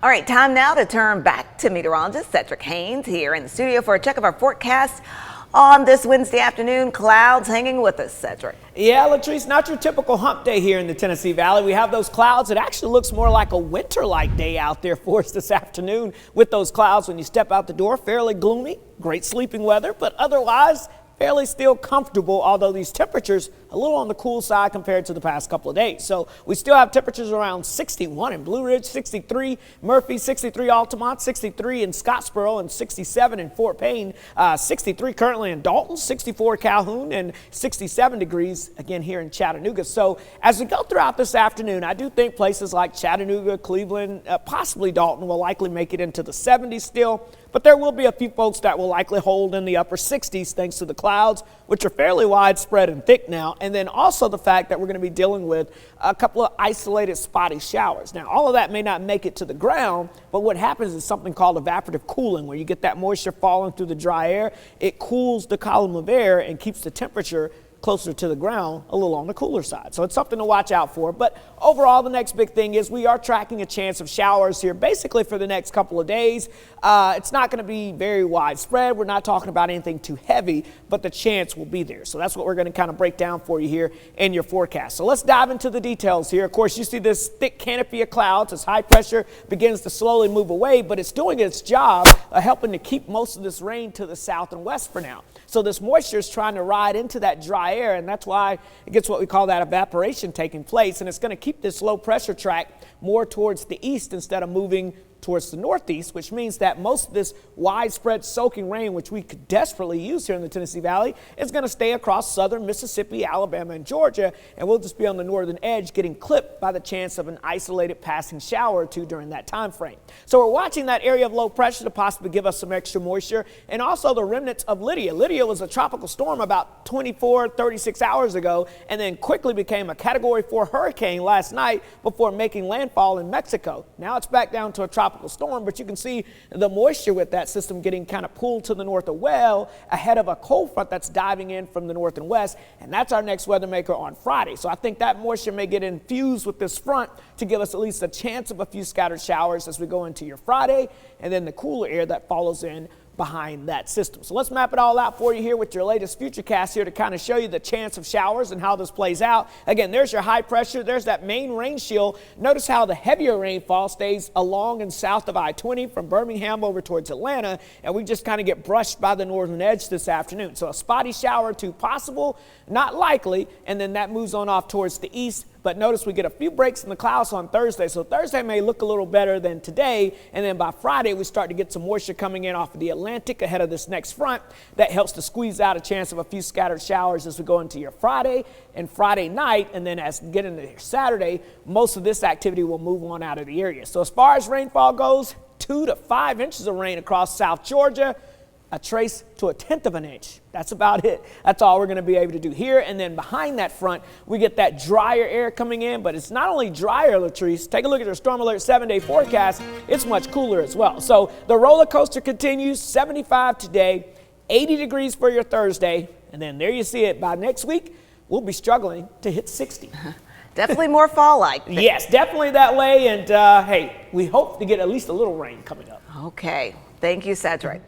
All right, time now to turn back to meteorologist Cedric Haynes here in the studio for a check of our forecast on this Wednesday afternoon. Clouds hanging with us, Cedric. Yeah, Latrice, not your typical hump day here in the Tennessee Valley. We have those clouds. It actually looks more like a winter-like day out there for us this afternoon with those clouds. When you step out the door, fairly gloomy, great sleeping weather, but otherwise fairly still comfortable, although these temperatures a little on the cool side compared to the past couple of days. So we still have temperatures around 61 in Blue Ridge, 63 Murphy, 63 Altamont, 63 in Scottsboro, and 67 in Fort Payne, 63 currently in Dalton, 64 Calhoun, and 67 degrees again here in Chattanooga. So as we go throughout this afternoon, I do think places like Chattanooga, Cleveland, possibly Dalton will likely make it into the 70s still. But there will be a few folks that will likely hold in the upper 60s thanks to the clouds, which are fairly widespread and thick now. And then also the fact that we're going to be dealing with a couple of isolated spotty showers. Now, all of that may not make it to the ground, but what happens is something called evaporative cooling, where you get that moisture falling through the dry air. It cools the column of air and keeps the temperature closer to the ground, a little on the cooler side. So it's something to watch out for. But overall, the next big thing is we are tracking a chance of showers here basically for the next couple of days. It's not going to be very widespread. We're not talking about anything too heavy, but the chance will be there. So that's what we're going to kind of break down for you here in your forecast. So let's dive into the details here. Of course, you see this thick canopy of clouds as high pressure begins to slowly move away, but it's doing its job of helping to keep most of this rain to the south and west for now. So this moisture is trying to ride into that dry air, and that's why it gets what we call that evaporation taking place, and it's going to keep this low pressure track more towards the east instead of moving towards the northeast, which means that most of this widespread soaking rain, which we could desperately use here in the Tennessee Valley, is going to stay across southern Mississippi, Alabama, and Georgia, and we'll just be on the northern edge getting clipped by the chance of an isolated passing shower or two during that time frame. So we're watching that area of low pressure to possibly give us some extra moisture, and also the remnants of Lydia. Lydia was a tropical storm about 36 hours ago, and then quickly became a Category 4 hurricane last night before making landfall in Mexico. Now it's back down to a tropical storm, but you can see the moisture with that system getting kind of pulled to the north ahead of a cold front that's diving in from the north and west, and that's our next weather maker on Friday. So I think that moisture may get infused with this front to give us at least a chance of a few scattered showers as we go into your Friday, and then the cooler air that follows in behind that system. So let's map it all out for you here with your latest futurecast here to kind of show you the chance of showers and how this plays out. Again, there's your high pressure. There's that main rain shield. Notice how the heavier rainfall stays along and south of I-20 from Birmingham over towards Atlanta, and we just kind of get brushed by the northern edge this afternoon. So a spotty shower or two possible, not likely, and then that moves on off towards the east. But notice we get a few breaks in the clouds on Thursday. So Thursday may look a little better than today. And then by Friday, we start to get some moisture coming in off of the Atlantic ahead of this next front. That helps to squeeze out a chance of a few scattered showers as we go into your Friday and Friday night. And then as we get into your Saturday, most of this activity will move on out of the area. So as far as rainfall goes, 2 to 5 inches of rain across South Georgia, a trace to 1/10 of an inch. That's about it. That's all we're going to be able to do here. And then behind that front, we get that drier air coming in, but it's not only drier, Latrice. Take a look at your Storm Alert 7-day forecast. It's much cooler as well. So the roller coaster continues, 75 today, 80 degrees for your Thursday, and then there you see it. By next week, we'll be struggling to hit 60. Definitely more fall-like. Yes, definitely that way. And hey, we hope to get at least a little rain coming up. Okay. Thank you, Cedric.